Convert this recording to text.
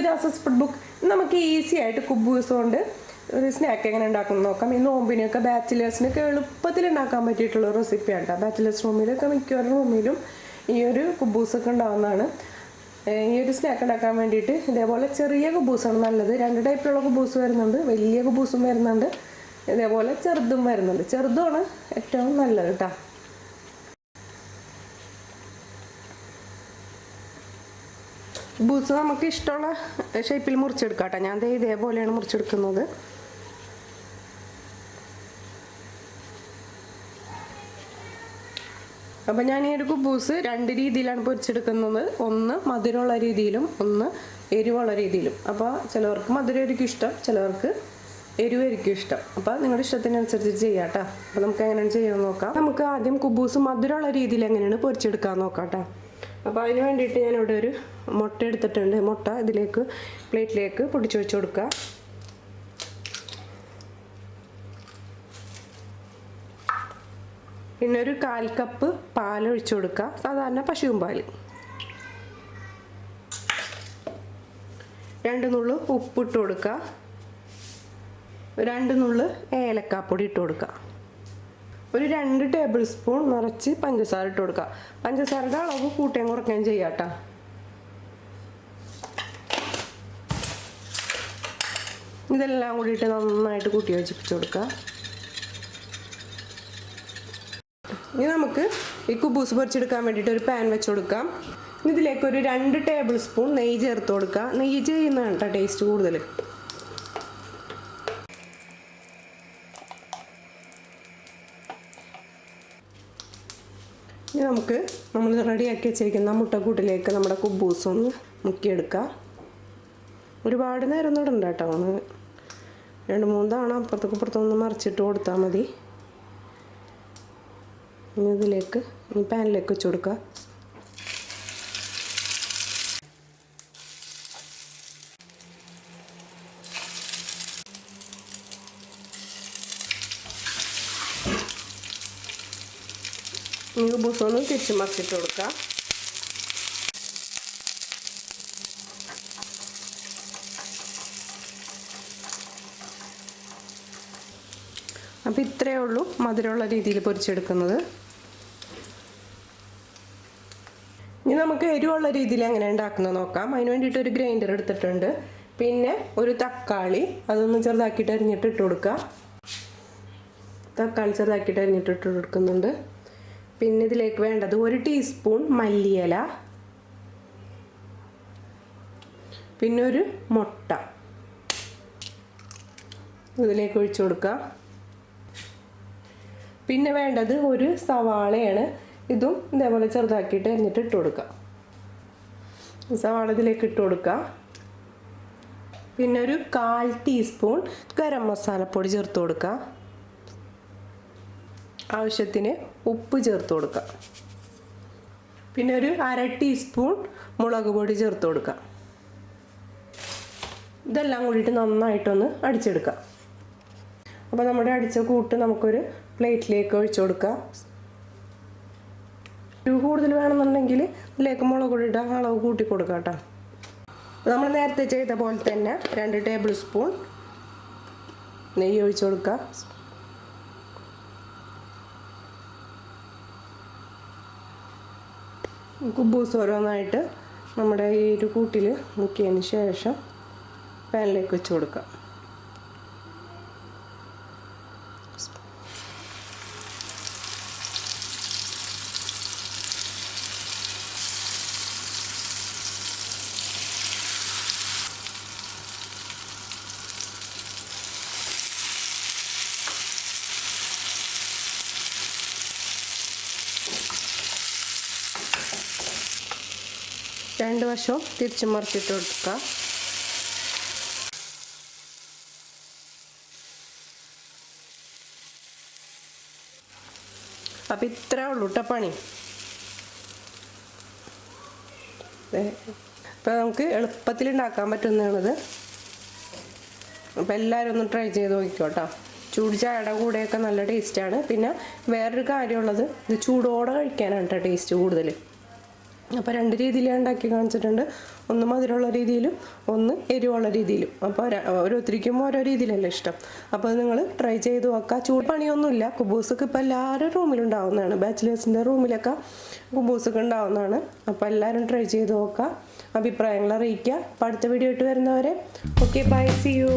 രാസസ് food book. നമുക്ക് easy ആയിട്ട് കുബൂസ് കൊണ്ട് ഒരു സ്നാക്ക് എങ്ങനെ ഉണ്ടാക്കുന്നത് നോക്കാം. ഈ നോമ്പിനൊക്കെ ബാച്ചിലേഴ്സിനൊക്കെ എളുപ്പത്തിൽ ഉണ്ടാക്കാൻ പറ്റിയിട്ടുള്ള റെസിപ്പിയാണ് കേട്ടോ. ബാച്ചിലേഴ്സ് റൂമിലൊക്കെ മിക്കവാറും റൂമിലും ഈ ഒരു കുബൂസൊക്കെ ഉണ്ടാകുന്നതാണ്. ഈ ഒരു സ്നാക്ക് ഉണ്ടാക്കാൻ വേണ്ടിയിട്ട് ഇതേപോലെ ചെറിയ കുബൂസാണ് നല്ലത്. 2 ടൈപ്പിലുള്ള കുബൂസ് വരുന്നുണ്ട്, വലിയ കുബൂസും വരുന്നുണ്ട്, ഇതേപോലെ ചെറുതും വരുന്നുണ്ട്. ചെറുതുമാണ് ഏറ്റവും നല്ലത് കേട്ടോ. കുബൂസ് നമുക്ക് ഇഷ്ടമുള്ള ഷേപ്പിൽ മുറിച്ചെടുക്കാം കേട്ടോ. ഞാൻ ഇതേപോലെയാണ് മുറിച്ചെടുക്കുന്നത്. അപ്പം ഞാൻ ഈ ഒരു കുബൂസ് 2 രീതിയിലാണ് പൊരിച്ചെടുക്കുന്നത്. ഒന്ന് മധുരമുള്ള രീതിയിലും ഒന്ന് എരിവുള്ള രീതിയിലും. അപ്പോൾ ചിലവർക്ക് മധുരമായിരിക്കും ഇഷ്ടം, ചിലവർക്ക് എരിവായിരിക്കും ഇഷ്ടം. അപ്പോൾ നിങ്ങളുടെ ഇഷ്ടത്തിനനുസരിച്ച് ചെയ്യാം കേട്ടോ. അപ്പോൾ നമുക്ക് എങ്ങനെയാണ് ചെയ്യാൻ നോക്കാം. നമുക്ക് ആദ്യം കുബൂസ് മധുരമുള്ള രീതിയിൽ എങ്ങനെയാണ് പൊരിച്ചെടുക്കാൻ നോക്കാം കേട്ടോ. അപ്പോൾ അതിന് വേണ്ടിയിട്ട് ഞാനിവിടെ ഒരു മുട്ട എടുത്തിട്ടുണ്ട്. മുട്ട ഇതിലേക്ക് പ്ലേറ്റിലേക്ക് പൊടിച്ച് വെച്ച് കൊടുക്കുക. പിന്നെ ഒരു 1/4 കപ്പ് പാൽ ഒഴിച്ചു കൊടുക്കുക, സാധാരണ പശുവും പാൽ. 2 നുള്ളു ഉപ്പിട്ട് കൊടുക്കുക. 2 നുള്ളു ഏലക്കാപ്പൊടി ഇട്ട് കൊടുക്കുക. ഒരു 2 ടേബിൾ സ്പൂൺ നിറച്ച് പഞ്ചസാര ഇട്ട് കൊടുക്കുക. പഞ്ചസാരയുടെ അളവ് കൂട്ടുകയും കുറയ്ക്കുകയും ചെയ്യാം കേട്ടോ. ഇതെല്ലാം കൂടിയിട്ട് നന്നായിട്ട് കൂട്ടി യോജിപ്പിച്ച് കൊടുക്കുക. ഇനി നമുക്ക് ഈ കുബൂസ് പൊരിച്ചെടുക്കാൻ വേണ്ടിയിട്ട് ഒരു പാൻ വെച്ച് കൊടുക്കാം. ഇതിലേക്ക് ഒരു 2 ടേബിൾ സ്പൂൺ നെയ്യ് ചേർത്ത് കൊടുക്കുക. നെയ്യ് ചെയ്യുന്നതാണ് കേട്ടോ ടേസ്റ്റ് കൂടുതൽ. ഇനി നമുക്ക് നമ്മൾ റെഡിയാക്കി വെച്ചിരിക്കുന്ന മുട്ടക്കൂട്ടിലേക്ക് നമ്മുടെ കുബൂസ് ഒന്ന് മുക്കിയെടുക്കുക. ഒരുപാട് നേരം ഒന്നും ഇടണ്ട കേട്ടോ. 2-3 തവണ അപ്പുറത്തേക്ക് ഇപ്പുറത്തൊന്ന് മറിച്ചിട്ട് കൊടുത്താൽ മതി. ഇനി ഇതിലേക്ക് ഈ പാനിലേക്ക് വെച്ച് കൊടുക്കുക. ഈ കുബൂസ് ഒന്ന് തിരിച്ച് മറിച്ചിട്ട് കൊടുക്കുക. അപ്പോൾ ഇത്രയേ ഉള്ളൂ മധുരമുള്ള രീതിയിൽ പൊരിച്ചെടുക്കുന്നത്. ഇനി നമുക്ക് എരിവുള്ള രീതിയിൽ എങ്ങനെ ഉണ്ടാക്കുന്നത് നോക്കാം. അതിന് വേണ്ടിയിട്ട് ഒരു ഗ്രൈൻഡർ എടുത്തിട്ടുണ്ട്. പിന്നെ ഒരു തക്കാളി അതൊന്ന് ചെറുതാക്കിയിട്ട് അരിഞ്ഞിട്ട് ഇട്ട് കൊടുക്കുക. തക്കാളി ചെറുതാക്കിയിട്ട് അരിഞ്ഞിട്ട് ഇട്ട് കൊടുക്കുന്നുണ്ട്. പിന്നെ ഇതിലേക്ക് വേണ്ടത് 1 ടീസ്പൂൺ മല്ലിയില, പിന്നെ ഒരു മുട്ട ഇതിലേക്ക് ഒഴിച്ചു കൊടുക്കുക. പിന്നെ വേണ്ടത് ഒരു സവാളയാണ്. ഇതും ഇതേപോലെ ചെറുതാക്കിയിട്ട് അരിഞ്ഞിട്ട് ഇട്ട് കൊടുക്കുക. സവാള ഇതിലേക്ക് ഇട്ട് കൊടുക്കുക. പിന്നെ ഒരു 1/4 ടീസ്പൂൺ ഗരം മസാലപ്പൊടി ചേർത്ത് കൊടുക്കുക. ആവശ്യത്തിന് ഉപ്പ് ചേർത്ത് കൊടുക്കുക. പിന്നെ ഒരു 1/2 ടീസ്പൂൺ മുളക് പൊടി ചേർത്ത് കൊടുക്കുക. ഇതെല്ലാം കൂടിയിട്ട് നന്നായിട്ടൊന്ന് അടിച്ചെടുക്കുക. അപ്പോൾ നമ്മുടെ അടിച്ച കൂട്ട് നമുക്കൊരു പ്ലേറ്റിലേക്ക് ഒഴിച്ചു കൊടുക്കുക. കൂടുതൽ വേണമെന്നുണ്ടെങ്കിൽ ഇതിലേക്ക് മുളക് പൊടിയുടെ അളവ് കൂട്ടി കൊടുക്കുക കേട്ടോ. നമ്മൾ നേരത്തെ ചെയ്ത പോലെ തന്നെ 2 ടേബിൾ സ്പൂൺ നെയ്യ് ഒഴിച്ചു കൊടുക്കുക. കുബൂസ് ഓരോന്നായിട്ട് നമ്മുടെ ഈ ഒരു കൂട്ടിൽ മുക്കിയതിന് ശേഷം പാനിലേക്ക് വെച്ച് കൊടുക്കുക. രണ്ട് വശവും തിരിച്ച് മറിച്ചിട്ട് കൊടുക്കുക. അപ്പം ഇത്രേ ഉള്ളൂ കേട്ടോ പണി. ഇപ്പം നമുക്ക് എളുപ്പത്തിൽ ഉണ്ടാക്കാൻ പറ്റുന്നതാണിത്. അപ്പം എല്ലാവരും ഒന്ന് ട്രൈ ചെയ്ത് നോക്കിക്കോട്ടോ. ചൂട് ചായയുടെ കൂടെയൊക്കെ നല്ല ടേസ്റ്റാണ്. പിന്നെ വേറൊരു കാര്യമുള്ളത്, ഇത് ചൂടോടെ കഴിക്കാനാണ് കേട്ടോ ടേസ്റ്റ് കൂടുതൽ. അപ്പോൾ 2 രീതിയിൽ ഉണ്ടാക്കി കാണിച്ചിട്ടുണ്ട്. ഒന്ന് മധുരമുള്ള രീതിയിലും ഒന്ന് എരിവുള്ള രീതിയിലും. അപ്പോൾ ഓരോരുത്തർക്കും ഓരോ രീതിയിലല്ലേ ഇഷ്ടം. അപ്പോൾ അത് നിങ്ങൾ ട്രൈ ചെയ്ത് നോക്കുക. ചൂട് പണിയൊന്നുമില്ല. കുബൂസൊക്കെ ഇപ്പോൾ എല്ലാവരും റൂമിലുണ്ടാവുന്നതാണ്. ബാച്ചിലേഴ്സിൻ്റെ റൂമിലൊക്കെ കുബൂസൊക്കെ ഉണ്ടാവുന്നതാണ്. അപ്പോൾ എല്ലാവരും ട്രൈ ചെയ്ത് നോക്കുക. അഭിപ്രായങ്ങൾ അറിയിക്കുക. അപ്പോൾ അടുത്ത വീഡിയോ ആയിട്ട് വരുന്നവരെ ഓക്കെ, ബൈ, സി യു.